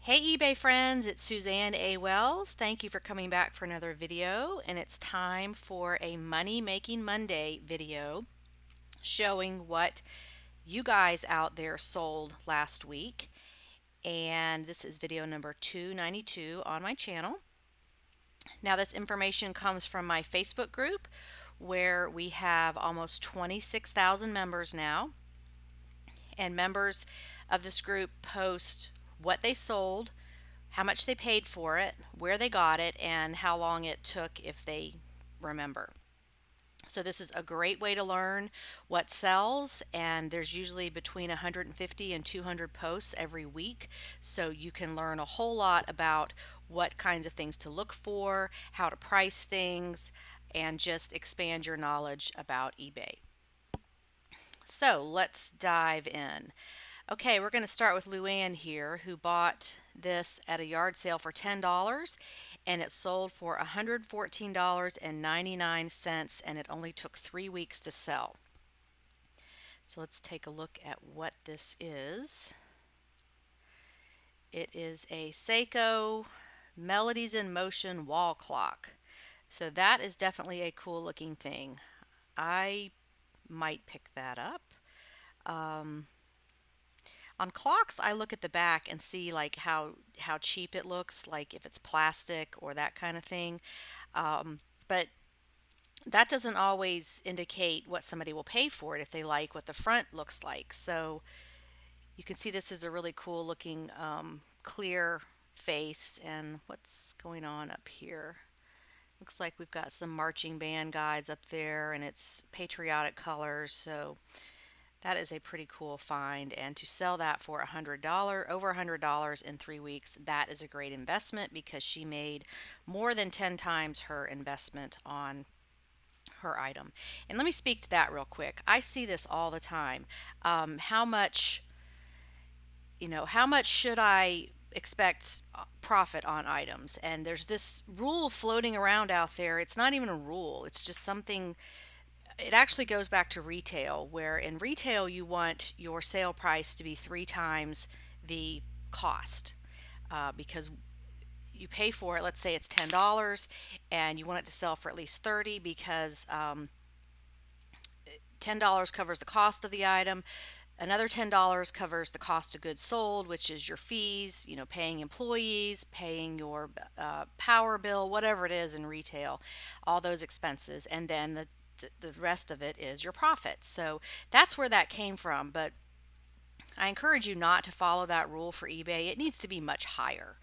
Hey eBay friends, it's Suzanne A. Wells. Thank you for coming back for another video, and it's time for a Money Making Monday video showing what you guys out there sold last week. And this is video number 292 on my channel. Now, this information comes from my Facebook group where we have almost 26,000 members now, and members of this group post what they sold, how much they paid for it, where they got it, and how long it took if they remember. So this is a great way to learn what sells, and there's usually between 150 and 200 posts every week. So you can learn a whole lot about what kinds of things to look for, how to price things, and just expand your knowledge about eBay. So let's dive in. Okay, we're going to start with Luan here, who bought this at a yard sale for $10 and it sold for $114.99, and it only took 3 weeks to sell. So let's take a look at what this is. It is a Seiko Melodies in Motion wall clock. So that is definitely a cool looking thing. I might pick that up. On clocks, I look at the back and see like how cheap it looks, like if it's plastic or that kind of thing. But that doesn't always indicate what somebody will pay for it if they like what the front looks like. So you can see this is a really cool looking clear face. And what's going on up here? Looks like we've got some marching band guys up there, and it's patriotic colors. So that is a pretty cool find, and to sell that for $100, over $100 in 3 weeks, that is a great investment because she made more than 10 times her investment on her item. And let me speak to that real quick. I see this all the time. How much, how much should I expect profit on items? And there's this rule floating around out there. It's not even a rule. It's just something. It actually goes back to retail, where in retail you want your sale price to be 3 times the cost, because you pay for it. Let's say it's $10 and you want it to sell for at least 30, because $10 covers the cost of the item. Another $10 covers the cost of goods sold, which is your fees, paying employees, paying your power bill, whatever it is in retail, all those expenses. And then the rest of it is your profit. So that's where that came from. But I encourage you not to follow that rule for eBay. It needs to be much higher.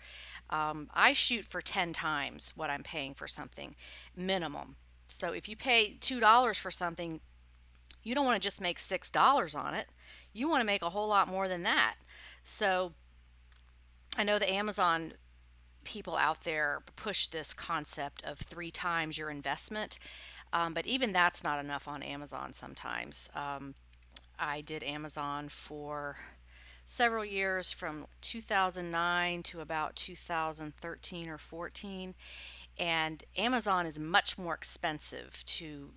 I shoot for 10 times what I'm paying for something, minimum. So if you pay $2 for something, you don't want to just make $6 on it. You want to make a whole lot more than that. So I know the Amazon people out there push this concept of 3 times your investment, but even that's not enough on Amazon sometimes. I did Amazon for several years from 2009 to about 2013 or 14, and Amazon is much more expensive to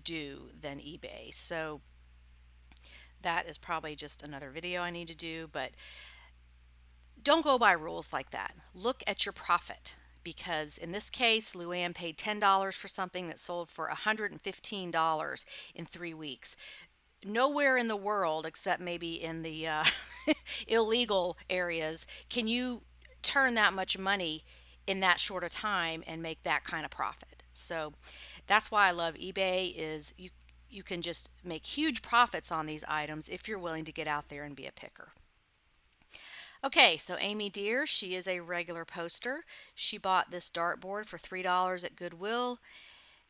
do than eBay. So that is probably just another video I need to do, but don't go by rules like that. Look at your profit, because in this case, Luan paid $10 for something that sold for $115 in 3 weeks. Nowhere in the world, except maybe in the illegal areas, can you turn that much money in that short a time and make that kind of profit. So that's why I love eBay, is you can just make huge profits on these items if you're willing to get out there and be a picker. Okay, so Amy Deer, she is a regular poster. She bought this dartboard for $3 at Goodwill,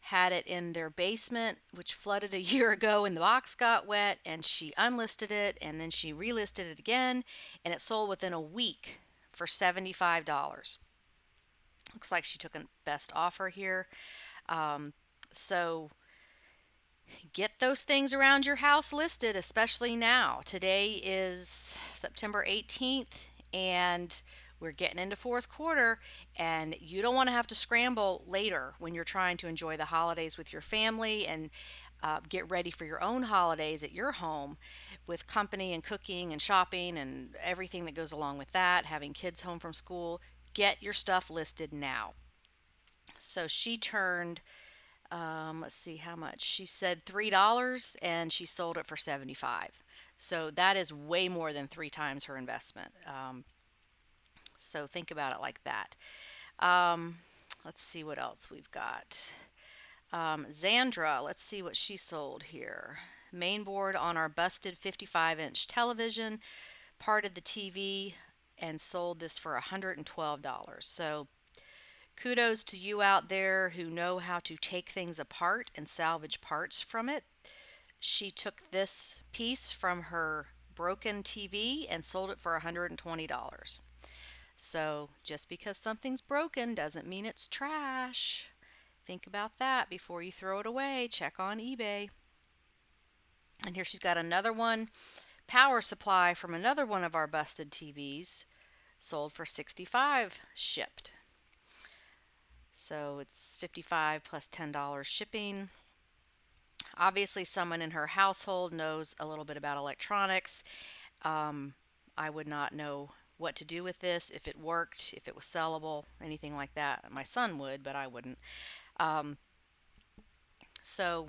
had it in their basement, which flooded a year ago, and the box got wet, and she unlisted it, and then she relisted it again, and it sold within a week for $75. Looks like she took a best offer here. So get those things around your house listed, especially now. Today is September 18th, and we're getting into fourth quarter, and you don't want to have to scramble later when you're trying to enjoy the holidays with your family and get ready for your own holidays at your home. with company and cooking and shopping and everything that goes along with that, having kids home from school, get your stuff listed now. So she turned, let's see how much. She said $3 and she sold it for 75. So that is way more than three times her investment. So think about it like that. Um, let's see what else we've got. Sandra, let's see what she sold here. Mainboard on our busted 55-inch television, parted the TV, and sold this for $112. So kudos to you out there who know how to take things apart and salvage parts from it. She took this piece from her broken TV and sold it for $120. So just because something's broken doesn't mean it's trash. Think about that before you throw it away. Check on eBay. And here she's got another one. Power supply from another one of our busted TVs, sold for 65, shipped. So it's 55 plus $10 shipping. Obviously, someone in her household knows a little bit about electronics. I would not know what to do with this, if it worked, if it was sellable, anything like that. My son would, but I wouldn't. Um, so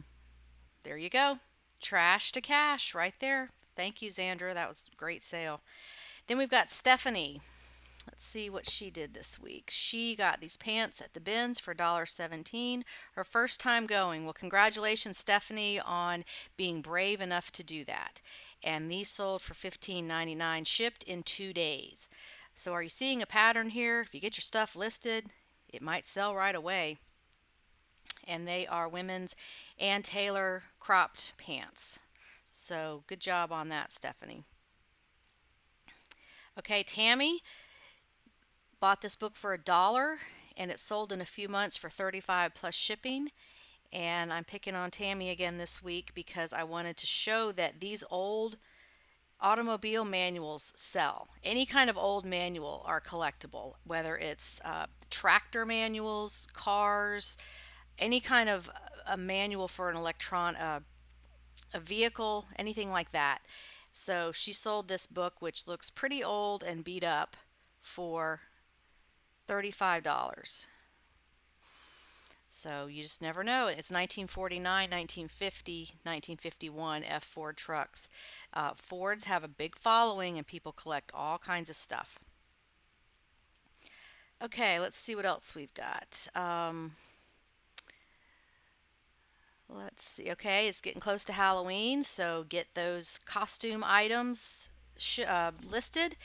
there you go. Trash to cash right there. Thank you, Sandra. That was a great sale. Then we've got Stephanie. Let's see what she did this week. She got these pants at the bins for $1.17. Her first time going. Well, congratulations, Stephanie, on being brave enough to do that. And these sold for $15.99, shipped in 2 days. So are you seeing a pattern here? If you get your stuff listed, it might sell right away. And they are women's and tailor cropped pants. So good job on that, Stephanie. Okay, Tammy bought this book for $1 and it sold in a few months for 35 plus shipping. And I'm picking on Tammy again this week because I wanted to show that these old automobile manuals sell. Any kind of old manual are collectible, whether it's tractor manuals, cars, any kind of a manual for an a vehicle, anything like that. So she sold this book, which looks pretty old and beat up, for $35. So you just never know. It's 1949, 1950, 1951 F Ford trucks. Fords have a big following and people collect all kinds of stuff. Okay, let's see what else we've got. Let's see. Okay, it's getting close to Halloween, so get those costume items listed.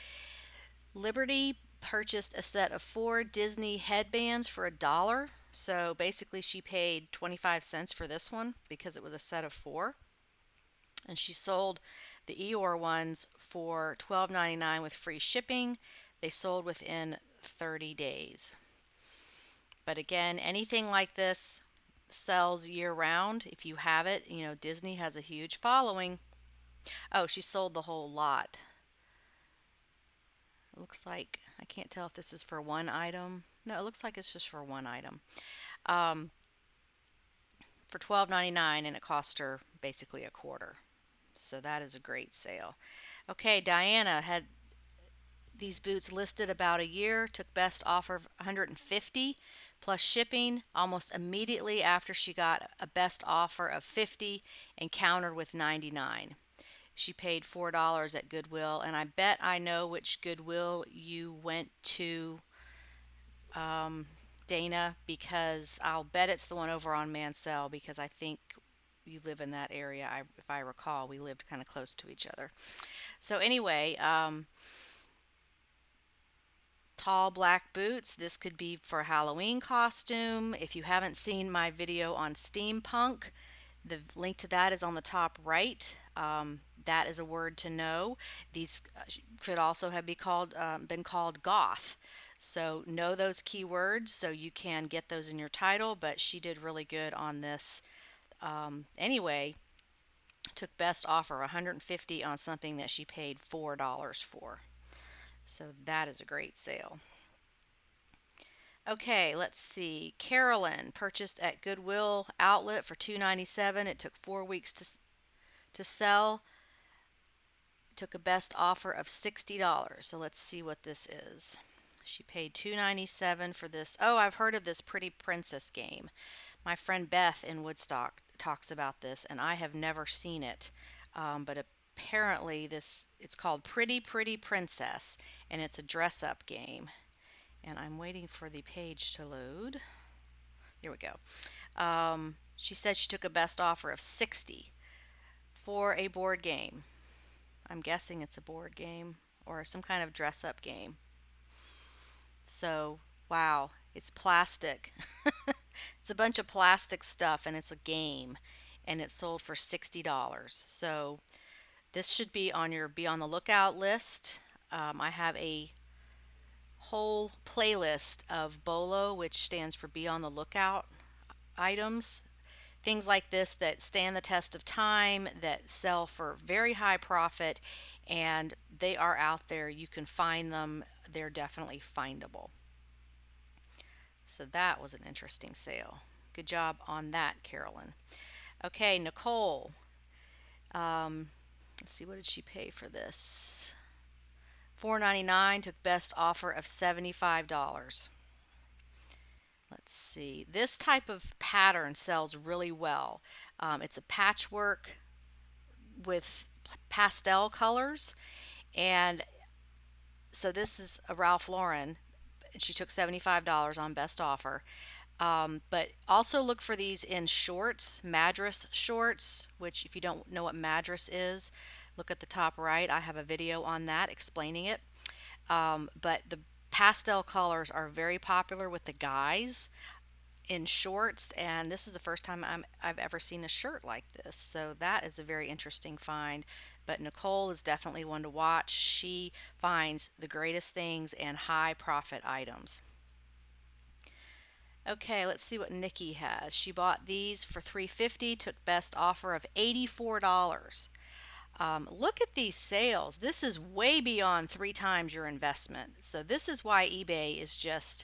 Liberty purchased a set of four Disney headbands for $1. So basically, she paid 25 cents for this one because it was a set of four. And she sold the Eeyore ones for $12.99 with free shipping. They sold within 30 days. But again, anything like this sells year round. If you have it, Disney has a huge following. Oh, she sold the whole lot. It looks like, I can't tell if this is for one item. No, it looks like it's just for one item. Um, for $12.99 and it cost her basically a quarter. So that is a great sale. Okay, Diana had these boots listed about a year, took best offer of 150 plus shipping almost immediately after she got a best offer of 50 and countered with 99. She paid $4 at Goodwill, and I bet I know which Goodwill you went to, Dana, because I'll bet it's the one over on Mansell because I think you live in that area. If I recall, we lived kind of close to each other. So anyway, tall black boots. This could be for a Halloween costume. If you haven't seen my video on steampunk, the link to that is on the top right. That is a word to know. These could also have been called goth. So know those keywords so you can get those in your title. But she did really good on this. Anyway, took best offer 150 on something that she paid $4 for. So that is a great sale. Okay, let's see. Carolyn purchased at Goodwill Outlet for $2.97. It took 4 weeks to sell. Took a best offer of $60. So let's see what this is. She paid $2.97 for this. Oh, I've heard of this Pretty Princess game. My friend Beth in Woodstock talks about this, and I have never seen it. But apparently, this it's called Pretty Princess, and it's a dress-up game. And I'm waiting for the page to load. There we go. She said she took a best offer of 60 for a board game. I'm guessing it's a board game or some kind of dress-up game. So, wow, it's plastic. It's a bunch of plastic stuff and it's a game and it's sold for $60. So, this should be on the lookout list. I have a whole playlist of BOLO, which stands for Be on the Lookout items. Things like this that stand the test of time, that sell for very high profit, and they are out there. You can find them. They're definitely findable. So that was an interesting sale. Good job on that, Carolyn. Okay, Nicole. Um, let's see, what did she pay for this? $4.99. Took best offer of $75. Let's see. This type of pattern sells really well. It's a patchwork with pastel colors, and so this is a Ralph Lauren. She took $75 on best offer. But also look for these in shorts, Madras shorts, which, if you don't know what Madras is, look at the top right. I have a video on that explaining it. But the pastel colors are very popular with the guys in shorts, and this is the first time I've ever seen a shirt like this. So that is a very interesting find. But Nicole is definitely one to watch. She finds the greatest things and high profit items. Okay, let's see what Nikki has. She bought these for $3.50, took best offer of $84. Look at these sales. This is way beyond three times your investment. So this is why eBay is just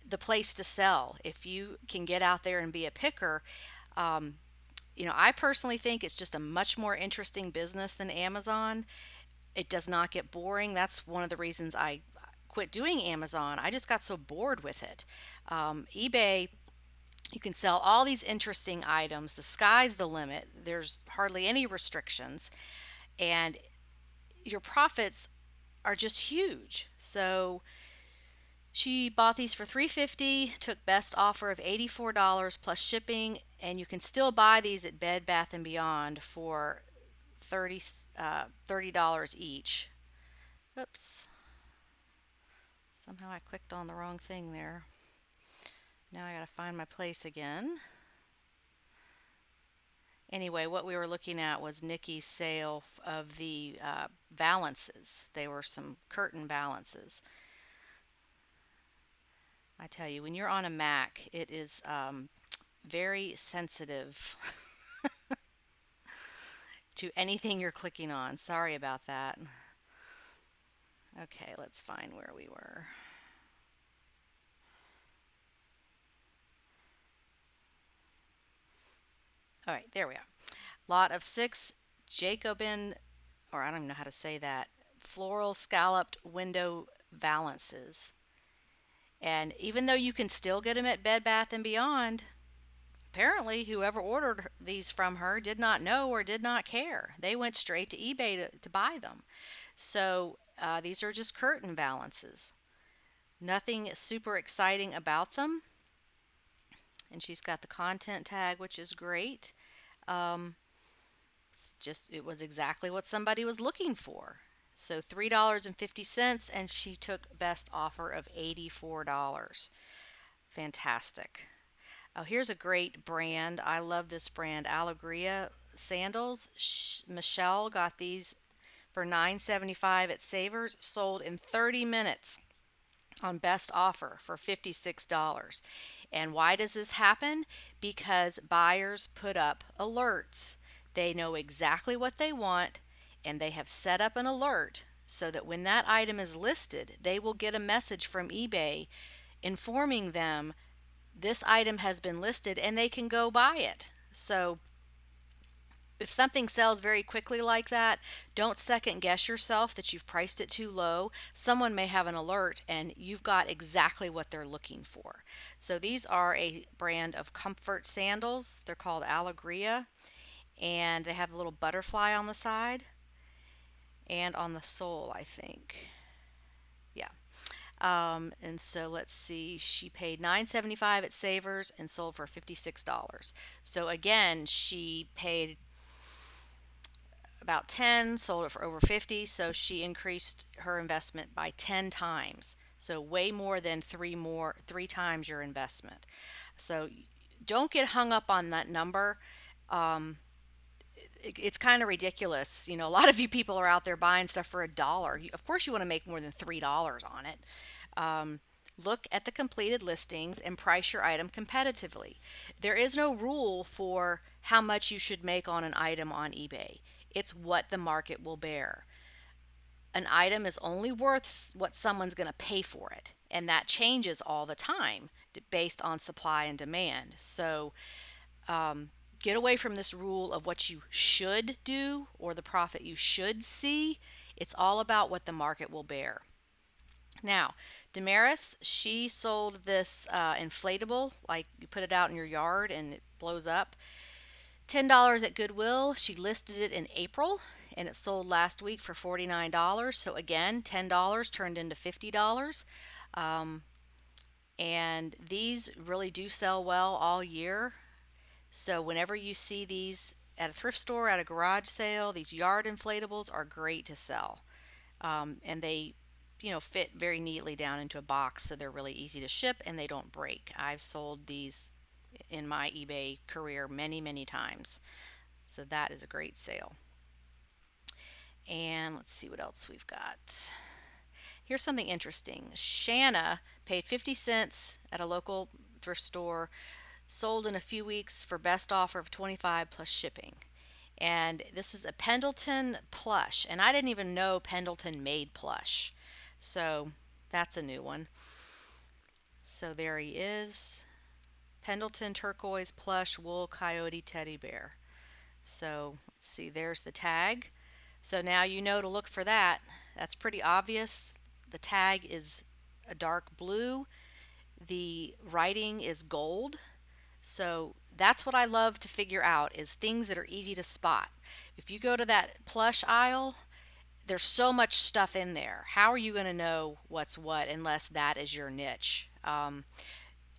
the place to sell. If you can get out there and be a picker, um, I personally think it's just a much more interesting business than Amazon. It does not get boring. That's one of the reasons I quit doing Amazon. I just got so bored with it. eBay, you can sell all these interesting items. The sky's the limit. There's hardly any restrictions, and your profits are just huge. So she bought these for $3.50, took best offer of $84 plus shipping, and you can still buy these at Bed Bath and Beyond for 30 $30 each. Oops. Somehow I clicked on the wrong thing there. Now I got to find my place again. Anyway, what we were looking at was Nikki's sale of the valances. They were some curtain balances. I tell you, when you're on a Mac, it is very sensitive to anything you're clicking on. Sorry about that. Okay, let's find where we were. All right, there we are. Lot of 6 Jacobin, or I don't even know how to say that, floral scalloped window valances. And even though you can still get them at Bed Bath and Beyond, apparently whoever ordered these from her did not know or did not care. They went straight to eBay to buy them. So these are just curtain balances. Nothing super exciting about them. And she's got the content tag, which is great. Um, it was exactly what somebody was looking for. So $3.50, and she took best offer of $84. Fantastic. Oh, here's a great brand. I love this brand, Alegria sandals. Michelle got these for $9.75 at Savers, sold in 30 minutes on best offer for $56. And why does this happen? Because buyers put up alerts. They know exactly what they want, and they have set up an alert so that when that item is listed, they will get a message from eBay informing them this item has been listed and they can go buy it. So If something sells very quickly like that, don't second guess yourself that you've priced it too low. Someone may have an alert and you've got exactly what they're looking for. So these are a brand of comfort sandals. They're called Allegria, and they have a little butterfly on the side and on the sole, I think. Yeah. And so let's see, she paid $9.75 at Savers and sold for $56. So again, she paid about 10, sold it for over 50, so she increased her investment by 10 times. So way more than three times your investment. So don't get hung up on that number. It's kind of ridiculous. A lot of you people are out there buying stuff for $1. Of course, you want to make more than $3 on it. Look at the completed listings and price your item competitively. There is no rule for how much you should make on an item on eBay. It's what the market will bear. An item is only worth what someone's going to pay for it, and that changes all the time based on supply and demand. So get away from this rule of what you should do or the profit you should see. It's all about what the market will bear. Now, Damaris, she sold this inflatable, like you put it out in your yard and it blows up. $10 at Goodwill. She listed it in April and it sold last week for $49. So again, $10 turned into $50. Um, and these really do sell well all year. So whenever you see these at a thrift store, at a garage sale, these yard inflatables are great to sell. And they fit very neatly down into a box, so they're really easy to ship and they don't break. I've sold these in my eBay career many, many times. So that is a great sale. And let's see what else we've got. Here's something interesting. Shanna paid 50 cents at a local thrift store, sold in a few weeks for best offer of 25 plus shipping. And this is a Pendleton Plush, and I didn't even know Pendleton made plush. So that's a new one. So there he is. Pendleton Turquoise Plush Wool Coyote Teddy Bear. So let's see, there's the tag. So now you know to look for that. That's pretty obvious. The tag is a dark blue. The writing is gold. So that's what I love to figure out is things that are easy to spot. If you go to that plush aisle, there's so much stuff in there. How are you going to know what's what unless that is your niche?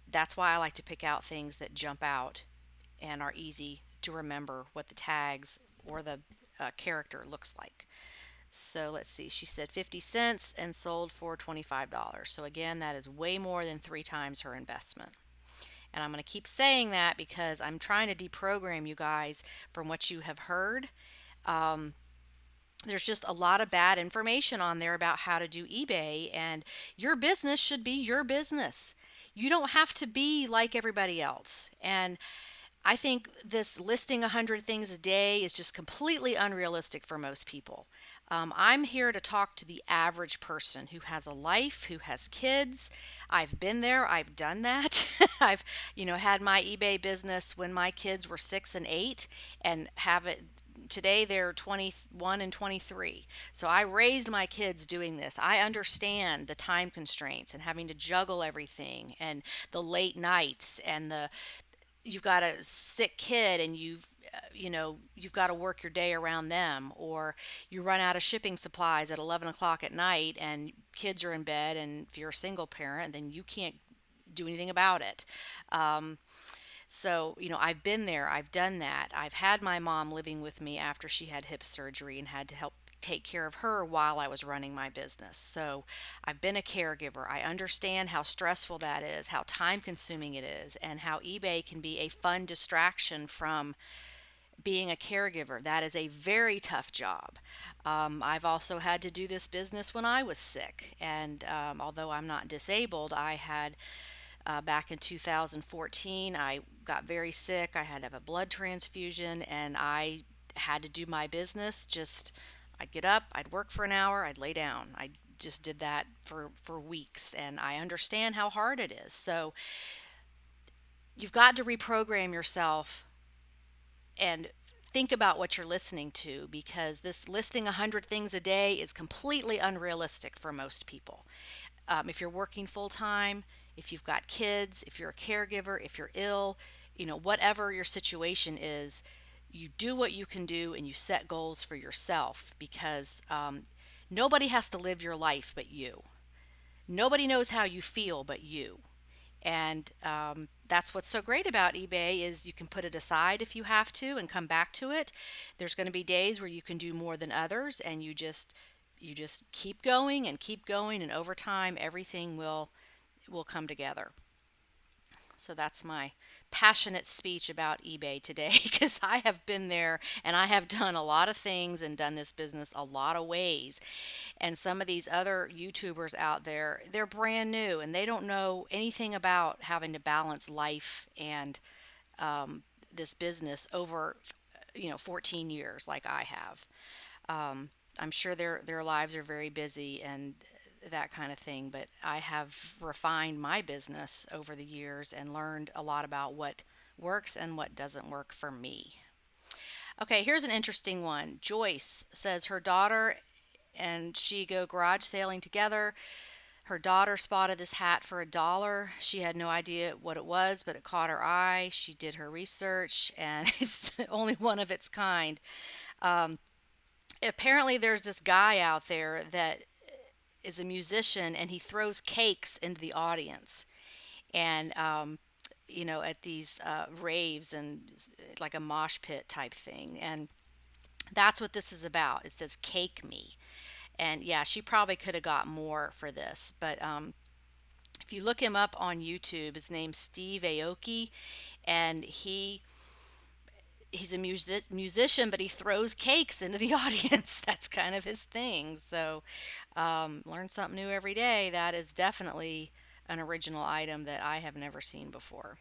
That's why I like to pick out things that jump out and are easy to remember what the tags or the character looks like. So let's see, she said 50 cents and sold for $25. So again, that is way more than three times her investment. And I'm going to keep saying that because I'm trying to deprogram you guys from what you have heard. There's just a lot of bad information on there about how to do eBay, and your business should be your business. You don't have to be like everybody else. And I think this listing 100 things a day is just completely unrealistic for most people. I'm here to talk to the average person who has a life, who has kids. I've been there, I've done that. I've, had my eBay business when my kids were 6 and 8, and have it today they're 21 and 23. So I raised my kids doing this. I understand the time constraints and having to juggle everything and the late nights and the you've got a sick kid and you've got to work your day around them, or you run out of shipping supplies at 11 o'clock at night and kids are in bed, and if you're a single parent then you can't do anything about it. So, I've been there, I've done that. I've had my mom living with me after she had hip surgery and had to help take care of her while I was running my business. So, I've been a caregiver. I understand how stressful that is, how time consuming it is, and how eBay can be a fun distraction from being a caregiver. That is a very tough job. I've also had to do this business when I was sick, and although I'm not disabled, I had back in 2014, I got very sick. I had to have a blood transfusion and I had to do my business. I'd get up, I'd work for an hour, I'd lay down. I just did that for weeks, and I understand how hard it is. So you've got to reprogram yourself and think about what you're listening to, because this listing 100 things a day is completely unrealistic for most people. If you're working full time, if you've got kids, if you're a caregiver, if you're ill, whatever your situation is, you do what you can do and you set goals for yourself, because nobody has to live your life but you. Nobody knows how you feel but you. And that's what's so great about eBay is you can put it aside if you have to and come back to it. There's going to be days where you can do more than others, and you just keep going and keep going, and over time everything will come together. So that's my passionate speech about eBay today because I have been there and I have done a lot of things and done this business a lot of ways. And some of these other YouTubers out there, they're brand new and they don't know anything about having to balance life and this business over 14 years like I have. I'm sure their lives are very busy and that kind of thing, but I have refined my business over the years and learned a lot about what works and what doesn't work for me. Okay, here's an interesting one. Joyce says her daughter and she go garage sailing together. Her daughter spotted this hat for $1. She had no idea what it was, but it caught her eye. She did her research, and it's the only one of its kind. Apparently, there's this guy out there that is a musician, and he throws cakes into the audience. And at these raves and like a mosh pit type thing. And that's what this is about. It says "Cake Me," and yeah, she probably could have got more for this, but if you look him up on YouTube, his name's Steve Aoki, and he's a musician, but he throws cakes into the audience. That's kind of his thing. So learn something new every day. That is definitely an original item that I have never seen before.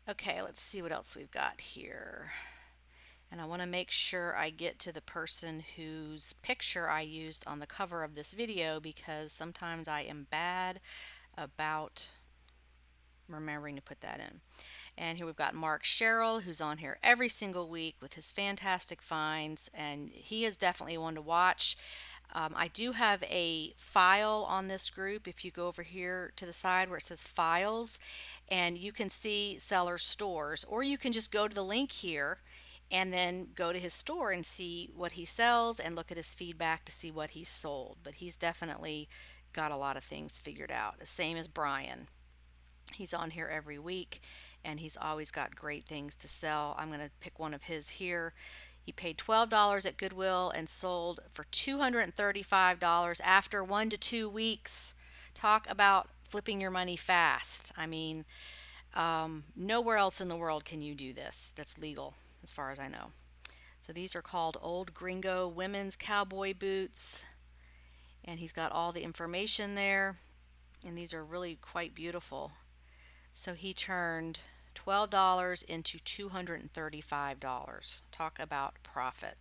Okay, let's see what else we've got here. And I want to make sure I get to the person whose picture I used on the cover of this video, because sometimes I am bad about remembering to put that in. And here we've got Mark Sherrill, who's on here every single week with his fantastic finds, and he is definitely one to watch. I do have a file on this group. If you go over here to the side where it says files, and you can see seller stores, or you can just go to the link here and then go to his store and see what he sells and look at his feedback to see what he's sold. But he's definitely got a lot of things figured out. The same as Brian. He's on here every week and he's always got great things to sell. I'm going to pick one of his here. He paid $12 at Goodwill and sold for $235 after 1 to 2 weeks. Talk about flipping your money fast. I mean, nowhere else in the world can you do this that's legal, as far as I know. So these are called Old Gringo Women's Cowboy Boots. And he's got all the information there. And these are really quite beautiful. So he turned $12 into $235. Talk about profit.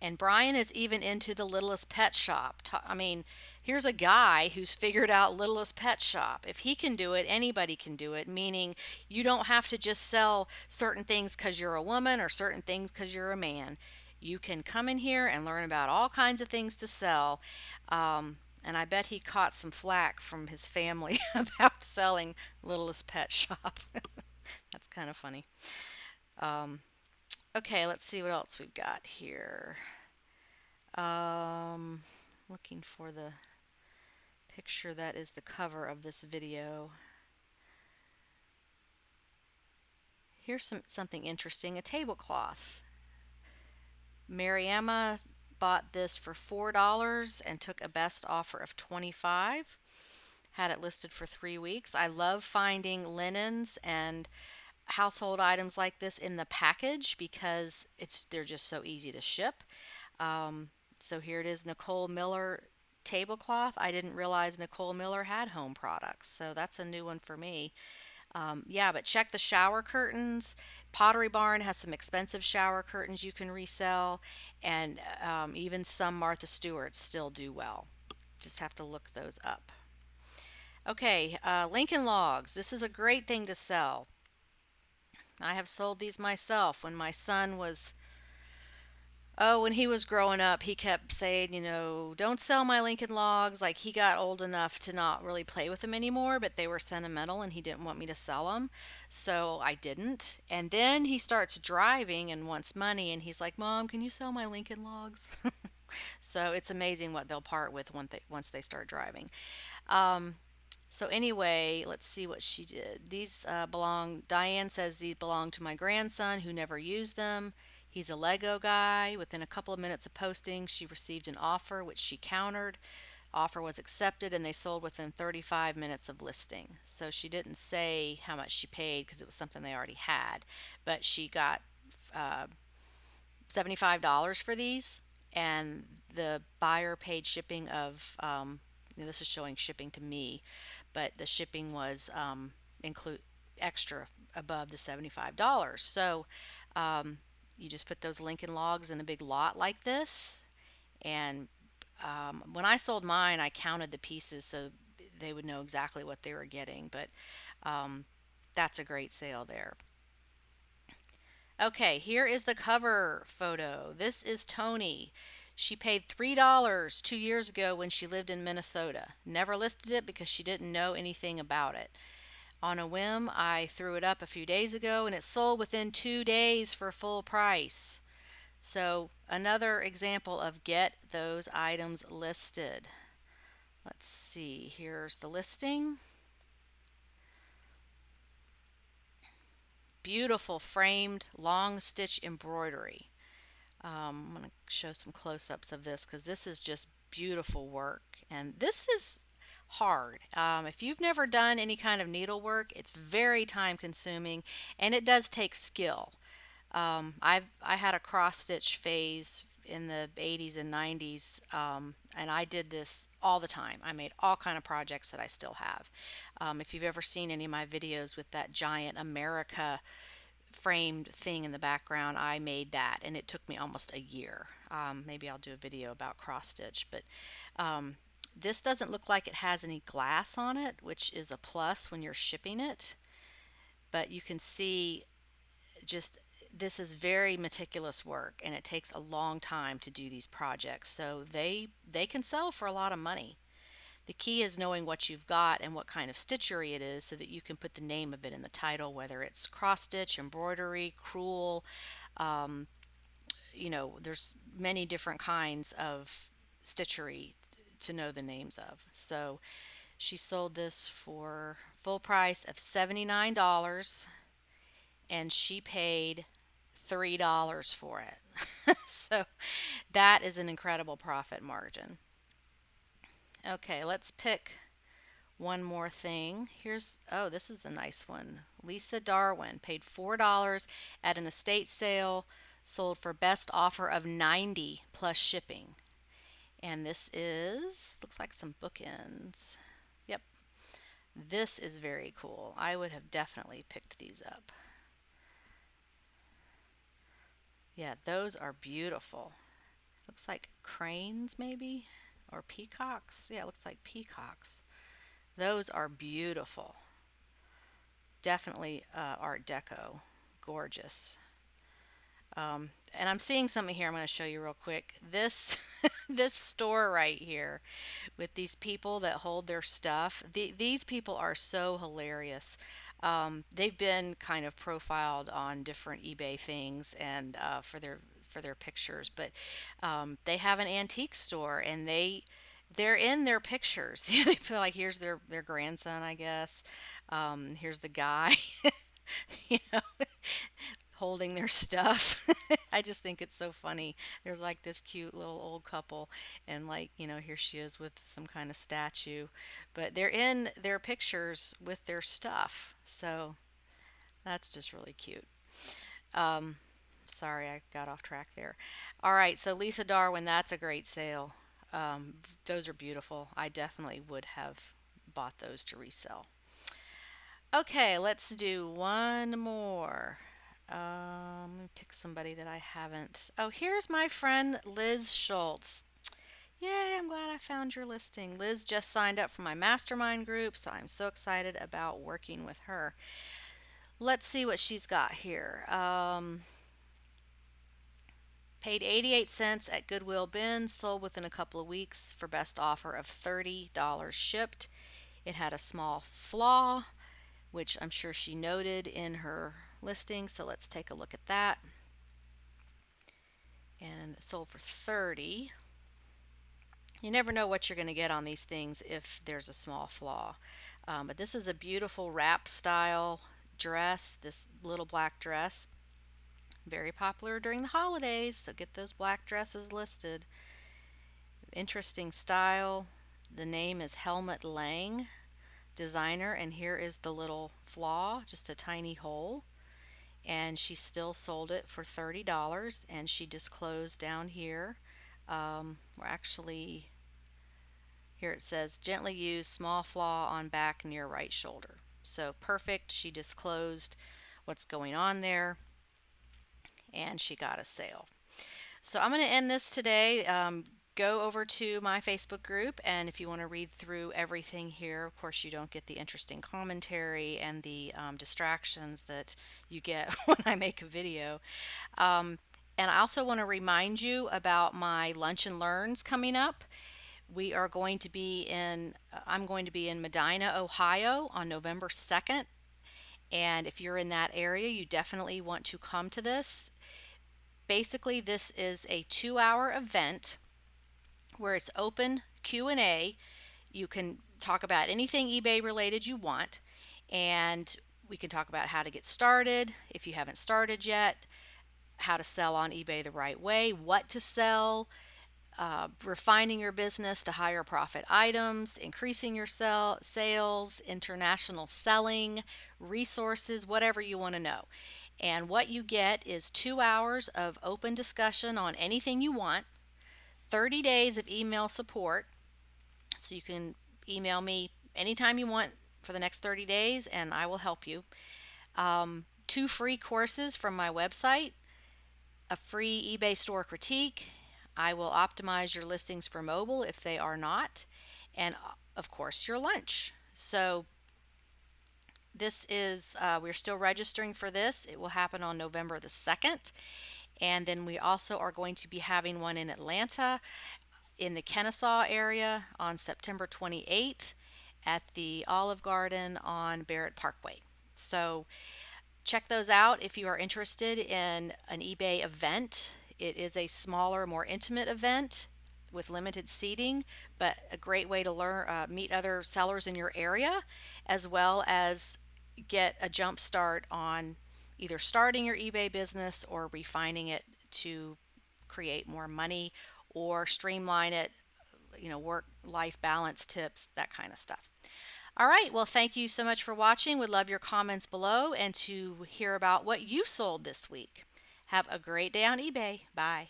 And Brian is even into the Littlest Pet Shop. I mean, here's a guy who's figured out Littlest Pet Shop. If he can do it, anybody can do it, meaning you don't have to just sell certain things because you're a woman or certain things because you're a man. You can come in here and learn about all kinds of things to sell. And I bet he caught some flack from his family about selling Littlest Pet Shop. That's kind of funny. Okay, let's see what else we've got here. Looking for the picture that is the cover of this video. Here's something interesting, a tablecloth. Mariama bought this for $4 and took a best offer of $25. Had it listed for 3 weeks. I love finding linens and household items like this in the package because they're just so easy to ship. So here it is, Nicole Miller tablecloth. I didn't realize Nicole Miller had home products, so that's a new one for me. Yeah, but check the shower curtains. Pottery Barn has some expensive shower curtains you can resell, and even some Martha Stewart's still do well. Just have to look those up. Okay, Lincoln Logs. This is a great thing to sell. I have sold these myself. When my son was, oh, when he was growing up, he kept saying, don't sell my Lincoln Logs. Like he got old enough to not really play with them anymore, but they were sentimental and he didn't want me to sell them. So I didn't. And then he starts driving and wants money and he's like, Mom, can you sell my Lincoln Logs? So it's amazing what they'll part with once they start driving. Um, so anyway, let's see what she did. These belong. Diane says these belong to my grandson who never used them. He's a Lego guy. Within a couple of minutes of posting, she received an offer which she countered. Offer was accepted and they sold within 35 minutes of listing. So she didn't say how much she paid because it was something they already had, but she got uh, $75 for these, and the buyer paid shipping of, this is showing shipping to me, but the shipping was include extra above the $75. So you just put those Lincoln Logs in a big lot like this, and when I sold mine, I counted the pieces so they would know exactly what they were getting. But um, that's a great sale there. Okay, here is the cover photo. This is Tony. She paid $3 2 years ago when she lived in Minnesota. Never listed it because she didn't know anything about it. On a whim, I threw it up a few days ago and it sold within 2 days for full price. So, another example of get those items listed. Let's see, here's the listing. Beautiful framed long stitch embroidery. I'm going to show some close ups of this because this is just beautiful work. And this is hard. If you've never done any kind of needlework, it's very time consuming and it does take skill. I had a cross stitch phase in the 80s and 90s, and I did this all the time. I made all kind of projects that I still have. If you've ever seen any of my videos with that giant America framed thing in the background, I made that, and it took me almost a year. Maybe I'll do a video about cross stitch, but this doesn't look like it has any glass on it, which is a plus when you're shipping it. But you can see just this is very meticulous work and it takes a long time to do these projects. So they can sell for a lot of money. The key is knowing what you've got and what kind of stitchery it is so that you can put the name of it in the title, whether it's cross stitch, embroidery, crewel. Um, there's many different kinds of stitchery to know the names of. So she sold this for full price of $79 and she paid $3 for it. So that is an incredible profit margin. Okay, let's pick one more thing. Oh, this is a nice one. Lisa Darwin paid $4 at an estate sale, sold for best offer of 90 plus shipping. And this looks like some bookends. Yep, this is very cool. I would have definitely picked these up. Yeah, those are beautiful. Looks like cranes, maybe, or peacocks. Yeah, it looks like peacocks. Those are beautiful. Definitely Art Deco. Gorgeous. And I'm seeing something here I'm going to show you real quick. This this store right here with these people that hold their stuff. These people are so hilarious. They've been kind of profiled on different eBay things and for their pictures, but they have an antique store and they're in their pictures. They feel like here's their grandson, I guess. Here's the guy, you know, holding their stuff. I just think it's so funny. They're like this cute little old couple, and like, here she is with some kind of statue, but they're in their pictures with their stuff. So that's just really cute. Um, Sorry, I got off track there. All right, so Lisa Darwin, that's a great sale. Those are beautiful. I definitely would have bought those to resell. Okay, let's do one more. Let me pick somebody that I haven't. Oh, here's my friend Liz Schultz. Yay, I'm glad I found your listing. Liz just signed up for my mastermind group, so I'm so excited about working with her. Let's see what she's got here. Paid 88 cents at Goodwill bin, sold within a couple of weeks for best offer of $30 shipped. It had a small flaw, which I'm sure she noted in her listing. So let's take a look at that. And it sold for 30. You never know what you're going to get on these things if there's a small flaw. But this is a beautiful wrap style dress, this little black dress. Very popular during the holidays, so get those black dresses listed. Interesting style. The name is Helmut Lang, designer, and here is the little flaw, just a tiny hole. And she still sold it for $30, and she disclosed down here. We're actually here it says gently used, small flaw on back near right shoulder. So perfect. She disclosed what's going on there, and she got a sale. So I'm going to end this today. Go over to my Facebook group, and if you want to read through everything here, of course, you don't get the interesting commentary and the distractions that you get when I make a video. And I also want to remind you about my Lunch and Learns coming up. We are going to be in, I'm going to be in Medina, Ohio on November 2nd. And if you're in that area, you definitely want to come to this. Basically, this is a 2-hour event where it's open Q&A. You can talk about anything eBay related you want, and we can talk about how to get started if you haven't started yet, how to sell on eBay the right way, what to sell, refining your business to higher profit items, increasing your sales, international selling, resources, whatever you want to know. And what you get is 2 hours of open discussion on anything you want, 30 days of email support. So you can email me anytime you want for the next 30 days, and I will help you. 2 free courses from my website, a free eBay store critique. I will optimize your listings for mobile if they are not, and of course, your lunch. So this is, we're still registering for this. It will happen on November the 2nd. And then we also are going to be having one in Atlanta in the Kennesaw area on September 28th at the Olive Garden on Barrett Parkway. So check those out if you are interested in an eBay event. It is a smaller, more intimate event with limited seating, but a great way to learn, meet other sellers in your area, as well as get a jump start on either starting your eBay business or refining it to create more money or streamline it, work life balance tips, that kind of stuff. All right, well, thank you so much for watching. Would love your comments below and to hear about what you sold this week. Have a great day on eBay. Bye.